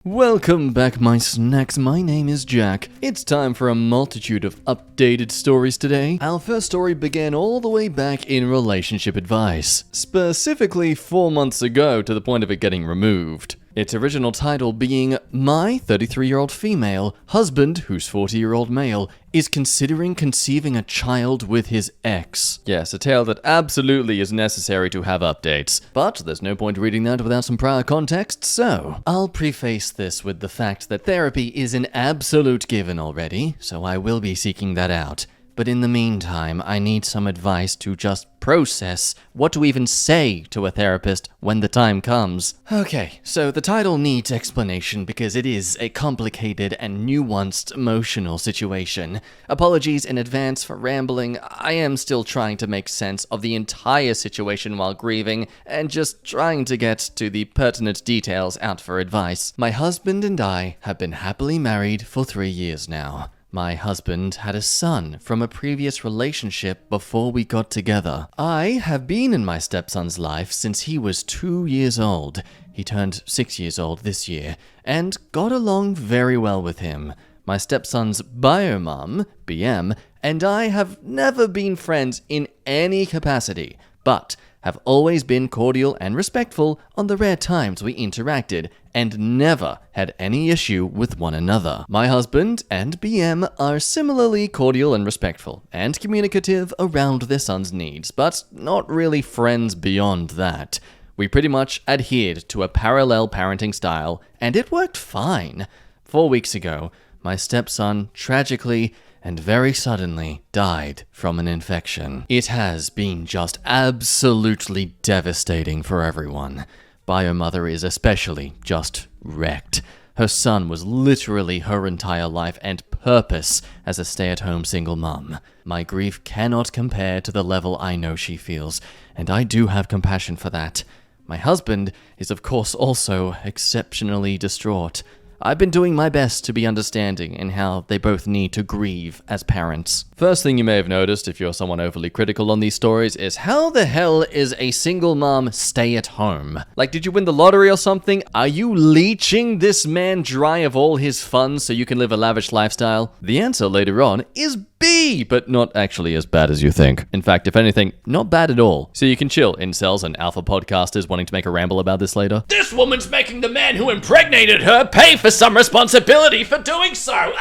Welcome back, my snacks. My name is Jack. It's time for a multitude of updated stories today. Our first story began all the way back in relationship advice, specifically 4 months ago to the point of it getting removed. Its original title being, My 33-year-old female husband, whose 40-year-old male, is considering conceiving a child with his ex. Yes, a tale that absolutely is necessary to have updates. But there's no point reading that without some prior context, so I'll preface this with the fact that therapy is an absolute given already, so I will be seeking that out. But in the meantime, I need some advice to just process what to even say to a therapist when the time comes. Okay, so the title needs explanation because it is a complicated and nuanced emotional situation. Apologies in advance for rambling. I am still trying to make sense of the entire situation while grieving and just trying to get to the pertinent details out for advice. My husband and I have been happily married for 3 years now. My husband had a son from a previous relationship before we got together. I have been in my stepson's life since he was 2 years old. He turned 6 years old this year, and got along very well with him. My stepson's biomom, BM, and I have never been friends in any capacity, but have always been cordial and respectful on the rare times we interacted, and never had any issue with one another. My husband and BM are similarly cordial and respectful, and communicative around their son's needs, but not really friends beyond that. We pretty much adhered to a parallel parenting style, and it worked fine. 4 weeks ago, my stepson tragically and very suddenly died from an infection. It has been just absolutely devastating for everyone. Biomother is especially just wrecked. Her son was literally her entire life and purpose as a stay-at-home single mom. My grief cannot compare to the level I know she feels, and I do have compassion for that. My husband is of course also exceptionally distraught. I've been doing my best to be understanding in how they both need to grieve as parents. First thing you may have noticed if you're someone overly critical on these stories is how the hell is a single mom stay at home? Like, did you win the lottery or something? Are you leeching this man dry of all his funds so you can live a lavish lifestyle? The answer later on is B, but not actually as bad as you think. In fact, if anything, not bad at all. So you can chill, incels and alpha podcasters wanting to make a ramble about this later. This woman's making the man who impregnated her pay for some responsibility for doing so.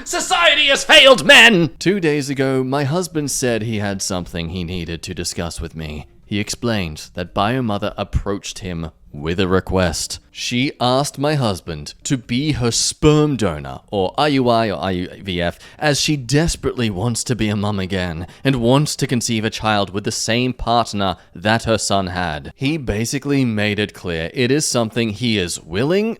Society has failed men. 2 days ago, my husband said he had something he needed to discuss with me. He explained that Biomother approached him with a request. She asked my husband to be her sperm donor, or IUI or IVF, as she desperately wants to be a mum again, and wants to conceive a child with the same partner that her son had. He basically made it clear it is something he is willing,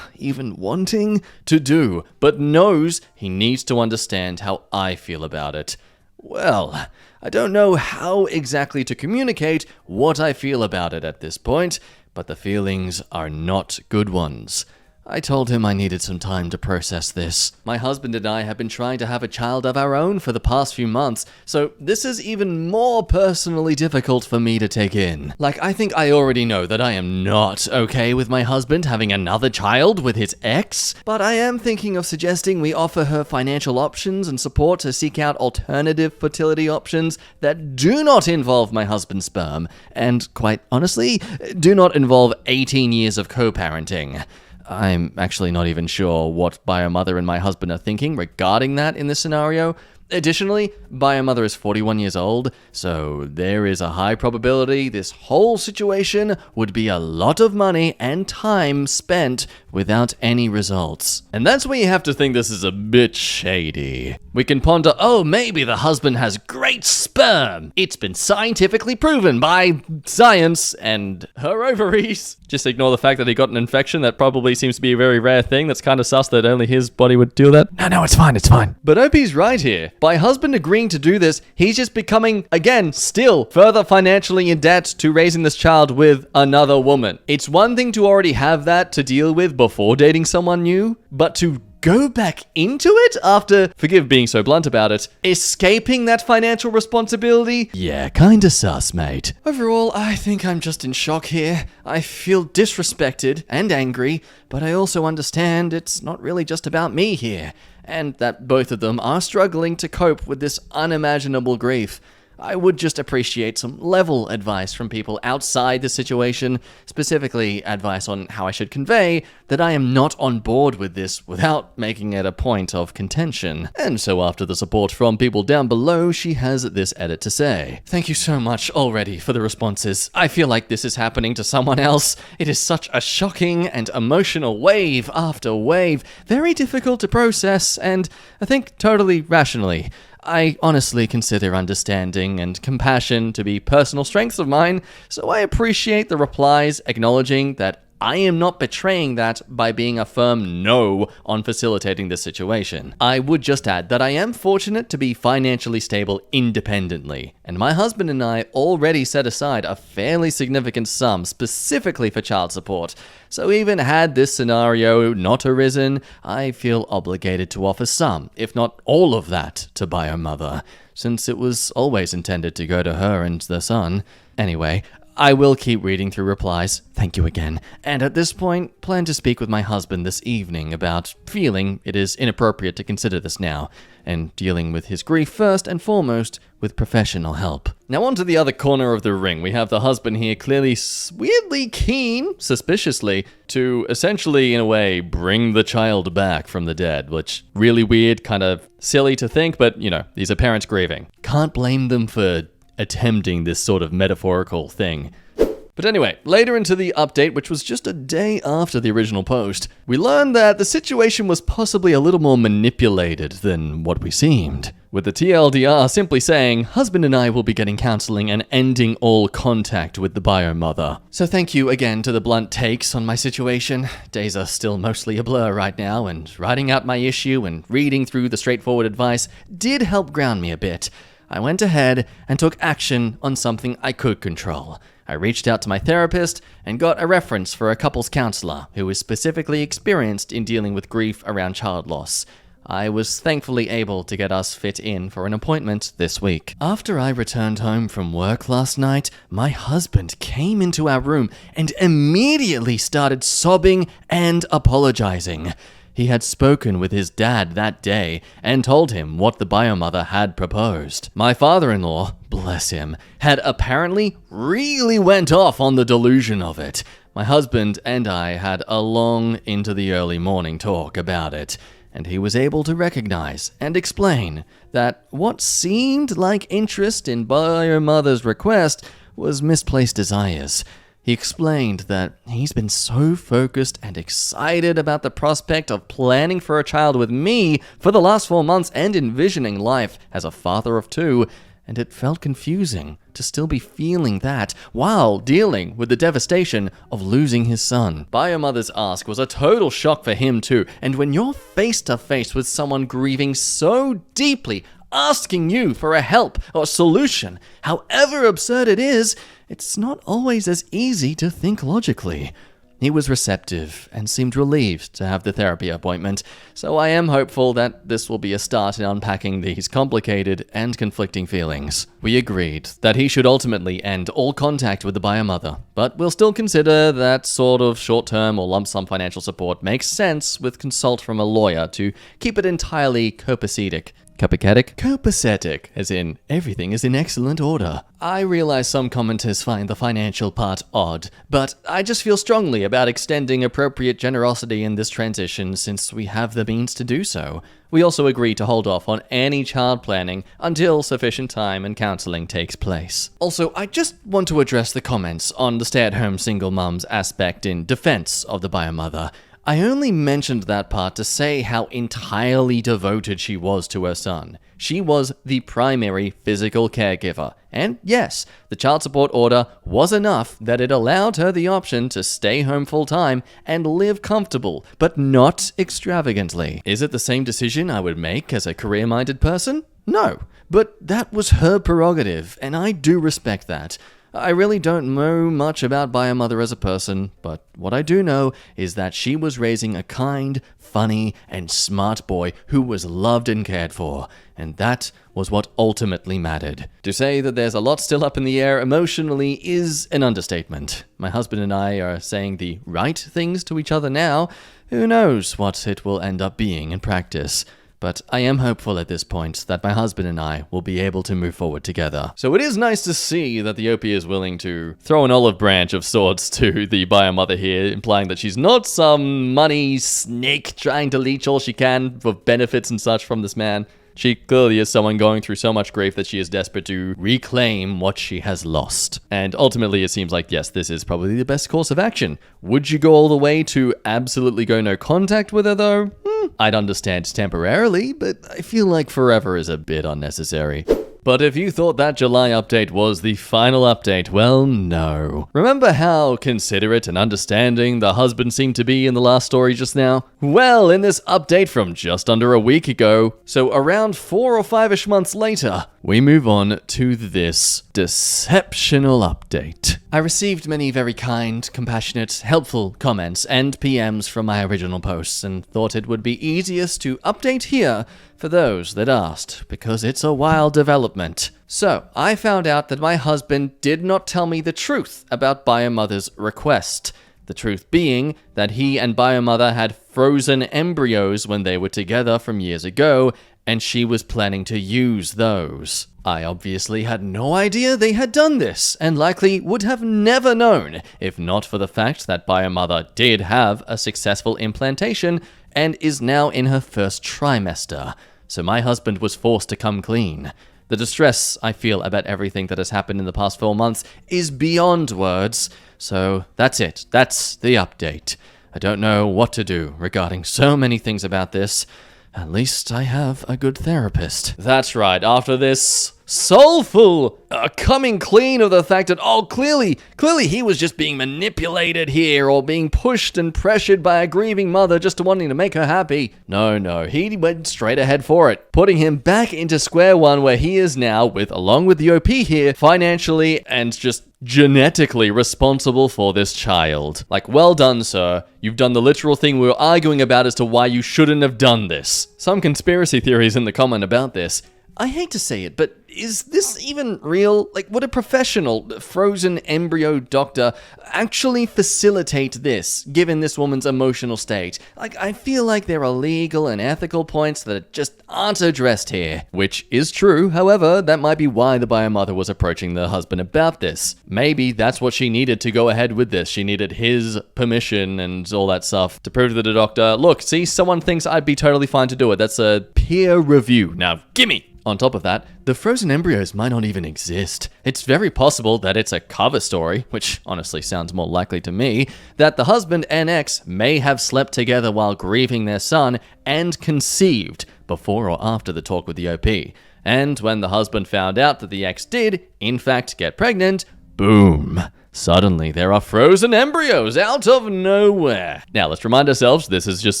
even wanting, to do, but knows he needs to understand how I feel about it. Well, I don't know how exactly to communicate what I feel about it at this point, but the feelings are not good ones. I told him I needed some time to process this. My husband and I have been trying to have a child of our own for the past few months, so this is even more personally difficult for me to take in. Like, I think I already know that I am not okay with my husband having another child with his ex, but I am thinking of suggesting we offer her financial options and support to seek out alternative fertility options that do not involve my husband's sperm, and quite honestly, do not involve 18 years of co-parenting. I'm actually not even sure what Biomother and my husband are thinking regarding that in this scenario. Additionally, Biomother is 41 years old, so there is a high probability this whole situation would be a lot of money and time spent without any results. And that's where you have to think this is a bit shady. We can ponder, maybe the husband has great sperm. It's been scientifically proven by science and her ovaries. Just ignore the fact that he got an infection that probably seems to be a very rare thing. That's kind of sus that only his body would do that. No, it's fine. But Opie's right here. By husband agreeing to do this, he's just becoming, again, still further financially in debt to raising this child with another woman. It's one thing to already have that to deal with before dating someone new, but to go back into it after, forgive being so blunt about it, escaping that financial responsibility? Yeah, kinda sus, mate. Overall, I think I'm just in shock here. I feel disrespected and angry, but I also understand it's not really just about me here, and that both of them are struggling to cope with this unimaginable grief. I would just appreciate some level advice from people outside the situation, specifically advice on how I should convey that I am not on board with this without making it a point of contention. And so after the support from people down below, she has this edit to say. Thank you so much already for the responses. I feel like this is happening to someone else. It is such a shocking and emotional wave after wave, very difficult to process, and I think totally rationally. I honestly consider understanding and compassion to be personal strengths of mine, so I appreciate the replies acknowledging that I am not betraying that by being a firm no on facilitating this situation. I would just add that I am fortunate to be financially stable independently, and my husband and I already set aside a fairly significant sum specifically for child support. So even had this scenario not arisen, I feel obligated to offer some, if not all of that, to Bio Mother, since it was always intended to go to her and the son. Anyway, I will keep reading through replies, thank you again, and at this point, plan to speak with my husband this evening about feeling it is inappropriate to consider this now, and dealing with his grief first and foremost with professional help. Now onto the other corner of the ring, we have the husband here clearly weirdly keen, suspiciously, to essentially, in a way, bring the child back from the dead, which really weird, kind of silly to think, but you know, these are parents grieving. Can't blame them for attempting this sort of metaphorical thing. But anyway, later into the update, which was just a day after the original post, we learned that the situation was possibly a little more manipulated than what we seemed, with the TLDR simply saying, husband and I will be getting counseling and ending all contact with the Bio Mother. So thank you again to the blunt takes on my situation. Days are still mostly a blur right now, and writing out my issue and reading through the straightforward advice did help ground me a bit. I went ahead and took action on something I could control. I reached out to my therapist and got a reference for a couples counselor who is specifically experienced in dealing with grief around child loss. I was thankfully able to get us fit in for an appointment this week. After I returned home from work last night, my husband came into our room and immediately started sobbing and apologizing. He had spoken with his dad that day and told him what the Bio Mother had proposed. My father-in-law, bless him, had apparently really went off on the delusion of it. My husband and I had a long into the early morning talk about it, and he was able to recognize and explain that what seemed like interest in Bio Mother's request was misplaced desires. He explained that he's been so focused and excited about the prospect of planning for a child with me for the last 4 months and envisioning life as a father of 2, and it felt confusing to still be feeling that while dealing with the devastation of losing his son. Bio Mother's ask was a total shock for him too, and when you're face to face with someone grieving so deeply, asking you for a help or solution, however absurd it is, it's not always as easy to think logically. He was receptive and seemed relieved to have the therapy appointment, so I am hopeful that this will be a start in unpacking these complicated and conflicting feelings. We agreed that he should ultimately end all contact with the Bio Mother, but we'll still consider that sort of short-term or lump sum financial support makes sense with consult from a lawyer to keep it entirely copacetic. Copacetic, as in everything is in excellent order. I realize some commenters find the financial part odd, but I just feel strongly about extending appropriate generosity in this transition since we have the means to do so. We also agree to hold off on any child planning until sufficient time and counseling takes place. Also, I just want to address the comments on the stay-at-home single mums aspect in defense of the Bio Mother. I only mentioned that part to say how entirely devoted she was to her son. She was the primary physical caregiver. And yes, the child support order was enough that it allowed her the option to stay home full-time and live comfortable, but not extravagantly. Is it the same decision I would make as a career-minded person? No, but that was her prerogative, and I do respect that. I really don't know much about Biomother as a person, but what I do know is that she was raising a kind, funny, and smart boy who was loved and cared for, and that was what ultimately mattered. To say that there's a lot still up in the air emotionally is an understatement. My husband and I are saying the right things to each other now. Who knows what it will end up being in practice. But I am hopeful at this point that my husband and I will be able to move forward together. So it is nice to see that the OP is willing to throw an olive branch of sorts to the Biomother here, implying that she's not some money snake trying to leech all she can for benefits and such from this man. She clearly is someone going through so much grief that she is desperate to reclaim what she has lost. And ultimately, it seems like, yes, this is probably the best course of action. Would you go all the way to absolutely go no contact with her, though? I'd understand temporarily, but I feel like forever is a bit unnecessary. But if you thought that July update was the final update, well, no. Remember how considerate and understanding the husband seemed to be in the last story just now? Well, in this update from just under a week ago, so around 4 or 5-ish months later, we move on to this deceptional update. I received many very kind, compassionate, helpful comments and PMs from my original posts and thought it would be easiest to update here for those that asked, because it's a wild development. So, I found out that my husband did not tell me the truth about Biomother's request. The truth being that he and Biomother had frozen embryos when they were together from years ago, and she was planning to use those. I obviously had no idea they had done this, and likely would have never known, if not for the fact that Biomother did have a successful implantation and is now in her first trimester. So my husband was forced to come clean. The distress I feel about everything that has happened in the past 4 months is beyond words. So that's it. That's the update. I don't know what to do regarding so many things about this. At least I have a good therapist. That's right, after this soulful coming clean of the fact that, clearly he was just being manipulated here or being pushed and pressured by a grieving mother just wanting to make her happy. No, he went straight ahead for it, putting him back into square one where he is now along with the OP here, financially and just genetically responsible for this child. Like, well done, sir. You've done the literal thing we were arguing about as to why you shouldn't have done this. Some conspiracy theories in the comment about this. I hate to say it, but is this even real? Like, would a professional frozen embryo doctor actually facilitate this, given this woman's emotional state? Like, I feel like there are legal and ethical points that just aren't addressed here. Which is true, however, that might be why the Biomother was approaching the husband about this. Maybe that's what she needed to go ahead with this. She needed his permission and all that stuff to prove to the doctor, look, see, someone thinks I'd be totally fine to do it. That's a peer review. Now, gimme! On top of that, the frozen embryos might not even exist. It's very possible that it's a cover story, which honestly sounds more likely to me, that the husband and ex may have slept together while grieving their son and conceived before or after the talk with the OP. And when the husband found out that the ex did, in fact, get pregnant, boom. Suddenly, there are frozen embryos out of nowhere. Now, let's remind ourselves, this is just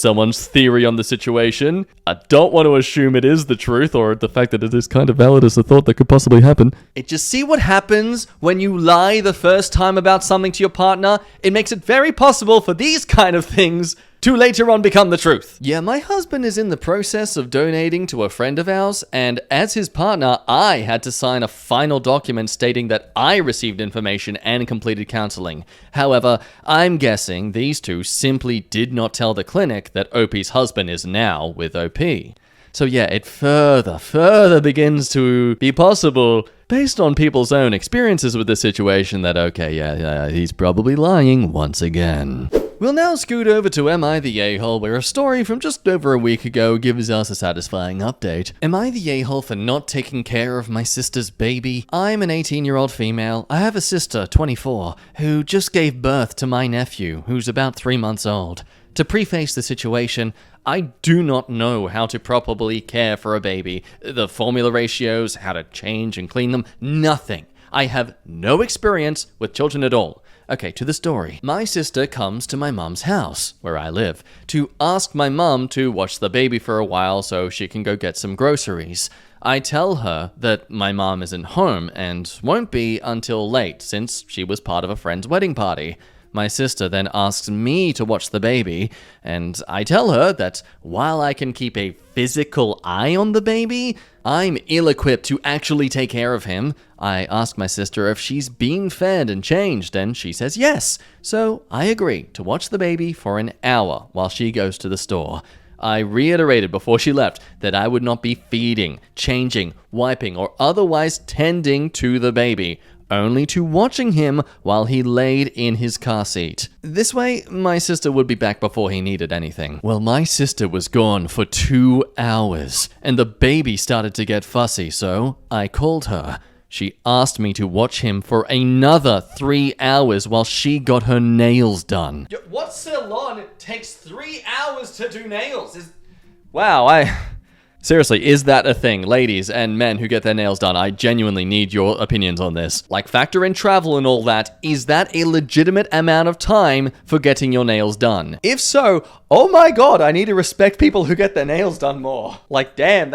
someone's theory on the situation. I don't want to assume it is the truth or the fact that it is kind of valid as a thought that could possibly happen. Just see what happens when you lie the first time about something to your partner. It makes it very possible for these kind of things to later on become the truth. Yeah, my husband is in the process of donating to a friend of ours, and as his partner, I had to sign a final document stating that I received information and completed counseling. However, I'm guessing these two simply did not tell the clinic that OP's husband is now with OP. So yeah, it further begins to be possible, based on people's own experiences with the situation, that okay, he's probably lying once again. We'll now scoot over to Am I the A-hole, where a story from just over a week ago gives us a satisfying update. Am I the a-hole for not taking care of my sister's baby? I'm an 18-year-old female. I have a sister, 24, who just gave birth to my nephew, who's about 3 months old. To preface the situation, I do not know how to properly care for a baby. The formula ratios, how to change and clean them, nothing. I have no experience with children at all. Okay, to the story. My sister comes to my mum's house, where I live, to ask my mum to watch the baby for a while so she can go get some groceries. I tell her that my mom isn't home and won't be until late since she was part of a friend's wedding party. My sister then asks me to watch the baby, and I tell her that while I can keep a physical eye on the baby, I'm ill-equipped to actually take care of him. I ask my sister if she's been fed and changed, and she says yes. So I agree to watch the baby for an hour while she goes to the store. I reiterated before she left that I would not be feeding, changing, wiping, or otherwise tending to the baby, only to watching him while he laid in his car seat. This way, my sister would be back before he needed anything. Well, my sister was gone for 2 hours, and the baby started to get fussy, so I called her. She asked me to watch him for another 3 hours while she got her nails done. What salon takes 3 hours to do nails? Wow, Seriously, is that a thing? Ladies and men who get their nails done, I genuinely need your opinions on this. Like, factor in travel and all that. Is that a legitimate amount of time for getting your nails done? If so, oh my god, I need to respect people who get their nails done more. Like, damn,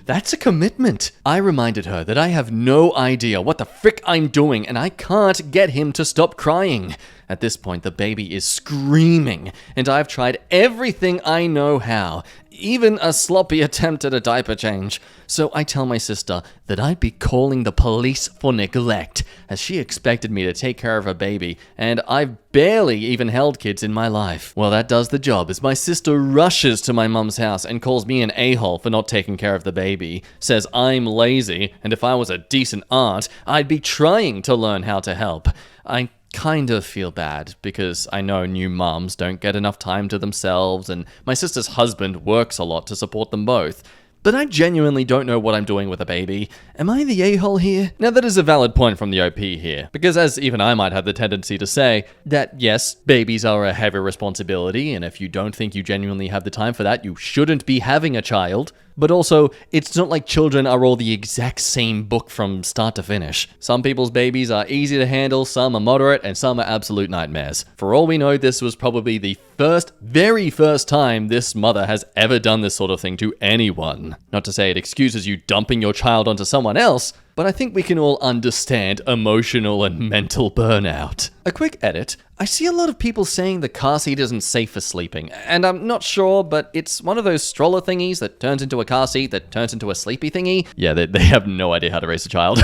that's a commitment. I reminded her that I have no idea what the frick I'm doing and I can't get him to stop crying. At this point, the baby is screaming, and I've tried everything I know how, even a sloppy attempt at a diaper change. So I tell my sister that I'd be calling the police for neglect, as she expected me to take care of her baby, and I've barely even held kids in my life. Well, that does the job, as my sister rushes to my mum's house and calls me an a-hole for not taking care of the baby, says I'm lazy, and if I was a decent aunt, I'd be trying to learn how to help. I kind of feel bad because I know new moms don't get enough time to themselves, and my sister's husband works a lot to support them both. But I genuinely don't know what I'm doing with a baby. Am I the a-hole here? Now that is a valid point from the OP here, because as even I might have the tendency to say, that yes, babies are a heavy responsibility, and if you don't think you genuinely have the time for that, you shouldn't be having a child. But also, it's not like children are all the exact same book from start to finish. Some people's babies are easy to handle, some are moderate, and some are absolute nightmares. For all we know, this was probably the very first time this mother has ever done this sort of thing to anyone. Not to say it excuses you dumping your child onto someone else, but I think we can all understand emotional and mental burnout. A quick edit. I see a lot of people saying the car seat isn't safe for sleeping, and I'm not sure, but it's one of those stroller thingies that turns into a car seat that turns into a sleepy thingy. Yeah, they have no idea how to raise a child.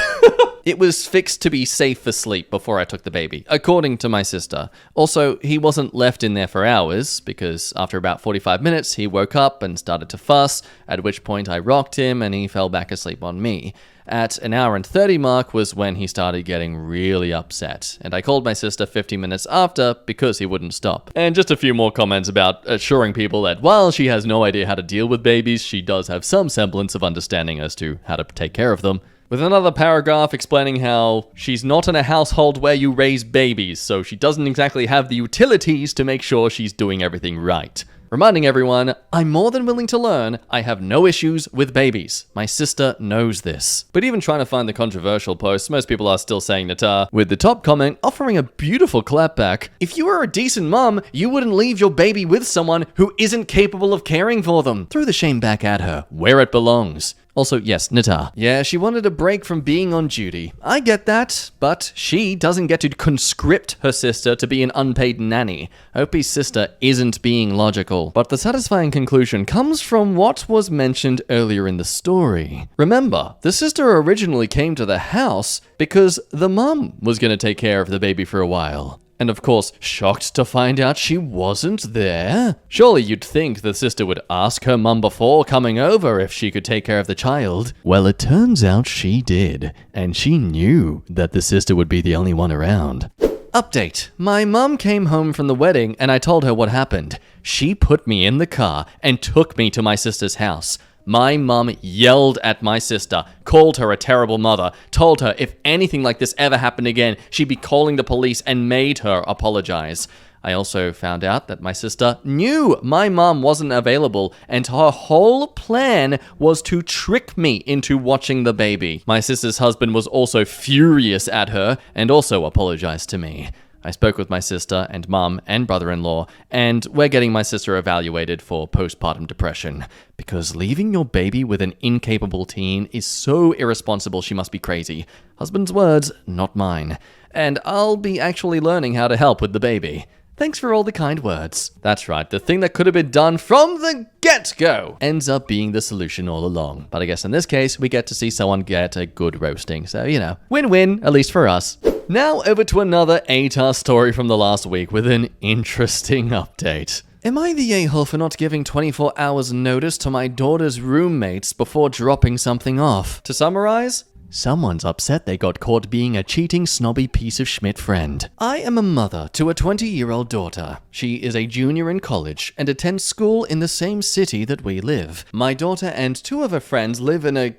It was fixed to be safe for sleep before I took the baby, according to my sister. Also, he wasn't left in there for hours, because after about 45 minutes, he woke up and started to fuss, at which point I rocked him and he fell back asleep on me. At an hour and 30 mark was when he started getting really upset, and I called my sister 50 minutes after because he wouldn't stop. And just a few more comments about assuring people that while she has no idea how to deal with babies, she does have some semblance of understanding as to how to take care of them. With another paragraph explaining how she's not in a household where you raise babies, so she doesn't exactly have the utilities to make sure she's doing everything right. Reminding everyone, I'm more than willing to learn. I have no issues with babies. My sister knows this. But even trying to find the controversial posts, most people are still saying Nata, with the top comment offering a beautiful clapback. If you were a decent mom, you wouldn't leave your baby with someone who isn't capable of caring for them. Throw the shame back at her, where it belongs. Also, yes, Nata. Yeah, she wanted a break from being on duty. I get that, but she doesn't get to conscript her sister to be an unpaid nanny. Opie's sister isn't being logical. But the satisfying conclusion comes from what was mentioned earlier in the story. Remember, the sister originally came to the house because the mum was going to take care of the baby for a while. And of course, shocked to find out she wasn't there. Surely you'd think the sister would ask her mum before coming over if she could take care of the child. Well, it turns out she did, and she knew that the sister would be the only one around. Update. My mum came home from the wedding and I told her what happened. She put me in the car and took me to my sister's house. My mum yelled at my sister, called her a terrible mother, told her if anything like this ever happened again, she'd be calling the police and made her apologize. I also found out that my sister knew my mum wasn't available and her whole plan was to trick me into watching the baby. My sister's husband was also furious at her and also apologized to me. I spoke with my sister and mum and brother-in-law, and we're getting my sister evaluated for postpartum depression. Because leaving your baby with an incapable teen is so irresponsible she must be crazy. Husband's words, not mine. And I'll be actually learning how to help with the baby. Thanks for all the kind words. That's right, the thing that could have been done from the get-go ends up being the solution all along. But I guess in this case, we get to see someone get a good roasting. So, win-win, at least for us. Now over to another ATAR story from the last week with an interesting update. Am I the a-hole for not giving 24 hours notice to my daughter's roommates before dropping something off? To summarize, someone's upset they got caught being a cheating, snobby piece of Schmidt friend. I am a mother to a 20-year-old daughter. She is a junior in college and attends school in the same city that we live. My daughter and two of her friends live in a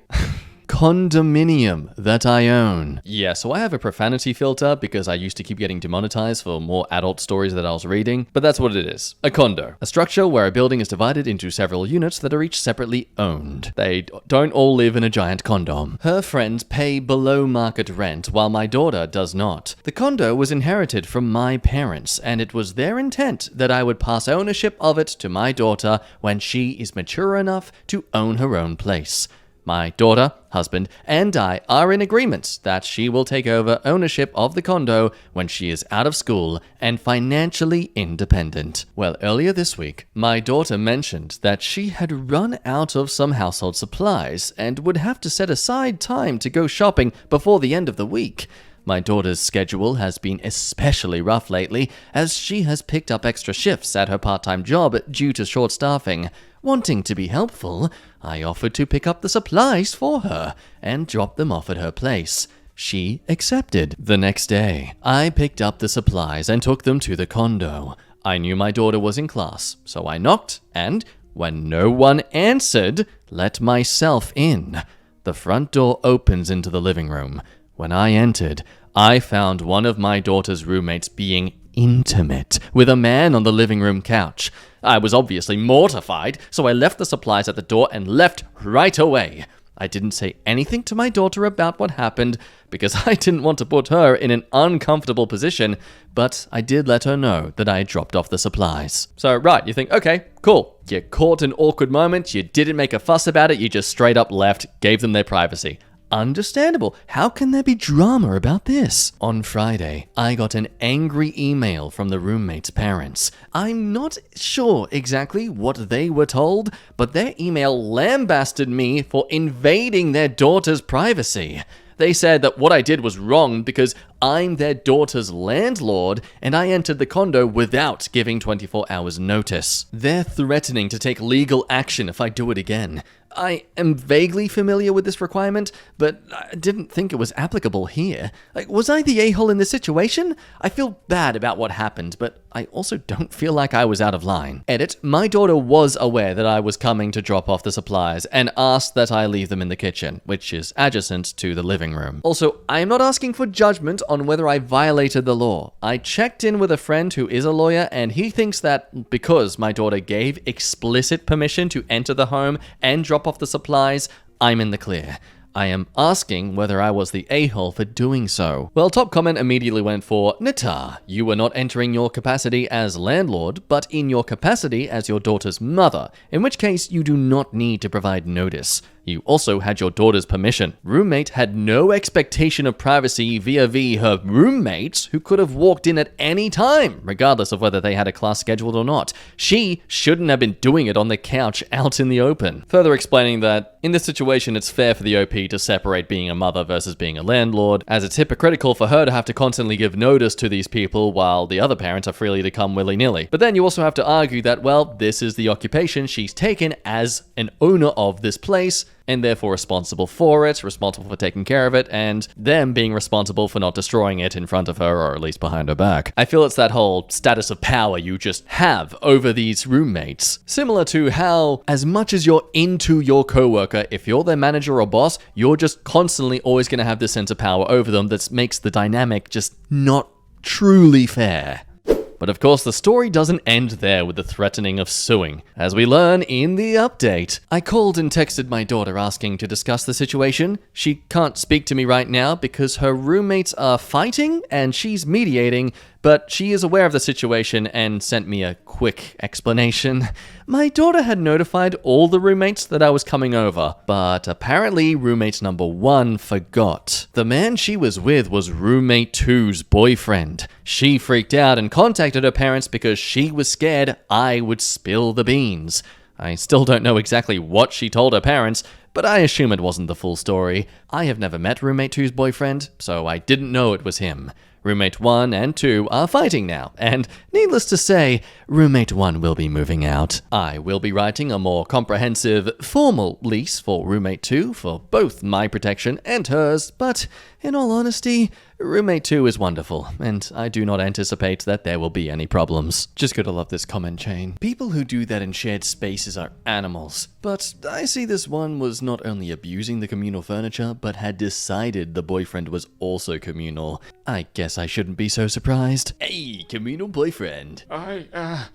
condominium that I own. Yeah, so I have a profanity filter because I used to keep getting demonetized for more adult stories that I was reading, but that's what it is. A condo. A structure where a building is divided into several units that are each separately owned. They don't all live in a giant condom. Her friends pay below market rent while my daughter does not. The condo was inherited from my parents, and it was their intent that I would pass ownership of it to my daughter when she is mature enough to own her own place. My daughter, husband, and I are in agreement that she will take over ownership of the condo when she is out of school and financially independent. Well, earlier this week, my daughter mentioned that she had run out of some household supplies and would have to set aside time to go shopping before the end of the week. My daughter's schedule has been especially rough lately, as she has picked up extra shifts at her part-time job due to short staffing. Wanting to be helpful, I offered to pick up the supplies for her and drop them off at her place. She accepted. The next day, I picked up the supplies and took them to the condo. I knew my daughter was in class, so I knocked and, when no one answered, let myself in. The front door opens into the living room. When I entered, I found one of my daughter's roommates being intimate with a man on the living room couch. I was obviously mortified, so I left the supplies at the door and left right away. I didn't say anything to my daughter about what happened because I didn't want to put her in an uncomfortable position, but I did let her know that I had dropped off the supplies. So, right, you think, okay, cool. You caught an awkward moment, you didn't make a fuss about it, you just straight up left, gave them their privacy. Understandable. How can there be drama about this? On Friday, I got an angry email from the roommate's parents. I'm not sure exactly what they were told, but their email lambasted me for invading their daughter's privacy. They said that what I did was wrong because I'm their daughter's landlord and I entered the condo without giving 24 hours notice. They're threatening to take legal action if I do it again. I am vaguely familiar with this requirement, but I didn't think it was applicable here. Was I the a-hole in this situation? I feel bad about what happened, but I also don't feel like I was out of line. Edit, my daughter was aware that I was coming to drop off the supplies and asked that I leave them in the kitchen, which is adjacent to the living room. Also, I am not asking for judgment on whether I violated the law. I checked in with a friend who is a lawyer, and he thinks that because my daughter gave explicit permission to enter the home and drop off the supplies, I'm in the clear. I am asking whether I was the a-hole for doing so. Well, top comment immediately went for, Nita, you were not entering your capacity as landlord, but in your capacity as your daughter's mother, in which case you do not need to provide notice. You also had your daughter's permission. Roommate had no expectation of privacy vis-a-vis her roommates who could have walked in at any time, regardless of whether they had a class scheduled or not. She shouldn't have been doing it on the couch out in the open. Further explaining that, in this situation, it's fair for the OP to separate being a mother versus being a landlord, as it's hypocritical for her to have to constantly give notice to these people while the other parents are freely to come willy-nilly. But then you also have to argue that, well, this is the occupation she's taken as an owner of this place, and therefore responsible for it, responsible for taking care of it, and them being responsible for not destroying it in front of her, or at least behind her back. I feel it's that whole status of power you just have over these roommates. Similar to how, as much as you're into your coworker, if you're their manager or boss, you're just constantly always going to have this sense of power over them that makes the dynamic just not truly fair. But of course, the story doesn't end there with the threatening of suing. As we learn in the update, I called and texted my daughter asking to discuss the situation. She can't speak to me right now because her roommates are fighting and she's mediating, but she is aware of the situation and sent me a quick explanation. My daughter had notified all the roommates that I was coming over, but apparently roommate number 1 forgot. The man she was with was roommate 2's boyfriend. She freaked out and contacted her parents because she was scared I would spill the beans. I still don't know exactly what she told her parents, but I assume it wasn't the full story. I have never met roommate 2's boyfriend, so I didn't know it was him. Roommate 1 and 2 are fighting now, and needless to say, roommate 1 will be moving out. I will be writing a more comprehensive, formal lease for roommate 2 for both my protection and hers, but in all honesty, roommate 2 is wonderful, and I do not anticipate that there will be any problems. Just gotta love this comment chain. People who do that in shared spaces are animals, but I see this one was not only abusing the communal furniture, but had decided the boyfriend was also communal. I guess I shouldn't be so surprised. Hey, communal boyfriend. I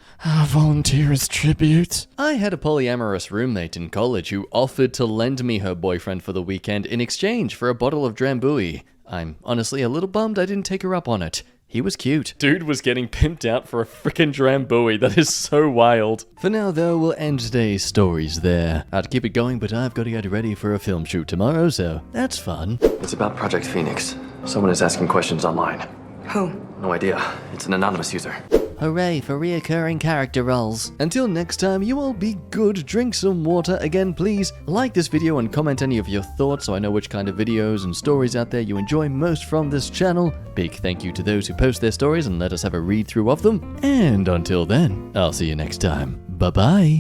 volunteer as tribute. I had a polyamorous roommate in college who offered to lend me her boyfriend for the weekend in exchange for a bottle of Drambuie. I'm honestly a little bummed I didn't take her up on it. He was cute. Dude was getting pimped out for a frickin' Drambuie. That is so wild. For now, though, we'll end today's stories there. I'd keep it going, but I've got to get ready for a film shoot tomorrow, so that's fun. It's about Project Phoenix. Someone is asking questions online. Who? No idea. It's an anonymous user. Hooray for reoccurring character roles. Until next time, you all be good, drink some water. Again, please like this video and comment any of your thoughts so I know which kind of videos and stories out there you enjoy most from this channel. Big thank you to those who post their stories and let us have a read through of them. And until then, I'll see you next time. Bye-bye.